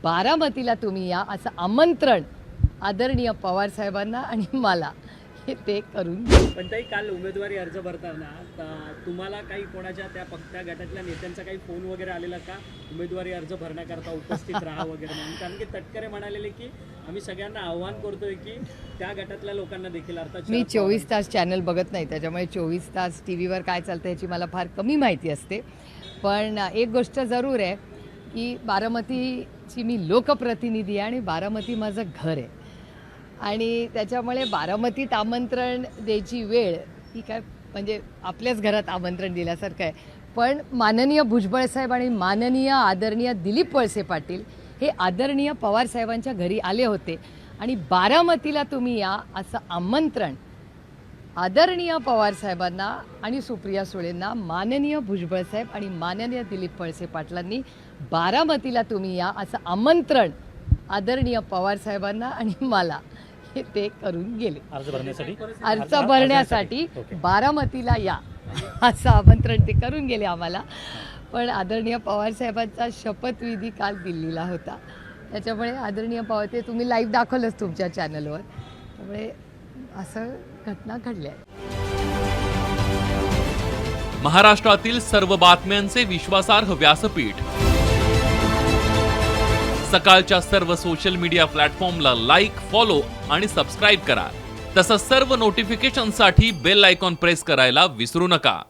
बारामतीला तुम्ही या असं आमंत्रण आदरणीय पवार साहेबांना आणि मला हे ते करून घेऊ. पण ताई, काल उमेदवारी अर्ज भरताना तुम्हाला काही कोणाच्या त्या गटातल्या नेत्यांचा काही फोन वगैरे आलेला का, उमेदवारी अर्ज भरण्याकरता उपस्थित राहा वगैरे म्हणून? कारण की तटकरे म्हणालेले की आम्ही सगळ्यांना आव्हान करतोय की त्या गटातल्या लोकांना देखील अर्थात. मी 24 तास चॅनल बघत नाही, त्याच्यामुळे 24 तास टी व्हीवर काय चालतं याची मला फार कमी माहिती असते. पण एक गोष्ट जरूर आहे की बारामतीची मी लोकप्रतिनिधी आहे आणि बारामती माझं घर आहे आणि त्याच्यामुळे बारामतीत आमंत्रण द्यायची वेळ ही काय म्हणजे आपल्याच घरात आमंत्रण दिल्यासारखं आहे. पण माननीय भुजबळ साहेब आणि माननीय आदरणीय दिलीप वळसे पाटील हे आदरणीय पवार साहेबांच्या घरी आले होते आणि बारामतीला तुम्ही या असं आमंत्रण आदरणीय पवार साहेबांना आणि सुप्रिया सुळेंना माननीय भुजबळ साहेब आणि माननीय दिलीप वळसे पाटलांनी बारामतीला तुम्ही या असं आमंत्रण आदरणीय पवार साहेबांना आणि मला हे ते करून गेले. अर्ज भरण्यासाठी बारामतीला या असं आमंत्रण ते करून गेले आम्हाला. पण आदरणीय पवार साहेबांचा शपथविधी काल दिल्लीला होता, त्याच्यामुळे आदरणीय पवार ते तुम्ही लाईव्ह दाखवलंच तुमच्या चॅनलवर, त्यामुळे असं घटना घडल्या. महाराष्ट्रातील सर्व बातम्यांचे विश्वासार्ह व्यासपीठ, सकाळच्या सर्व सोशल मीडिया प्लॅटफॉर्मला लाईक, फॉलो आणि सबस्क्राईब करा. तसंच सर्व नोटिफिकेशनसाठी बेल आयकॉन प्रेस करायला विसरू नका.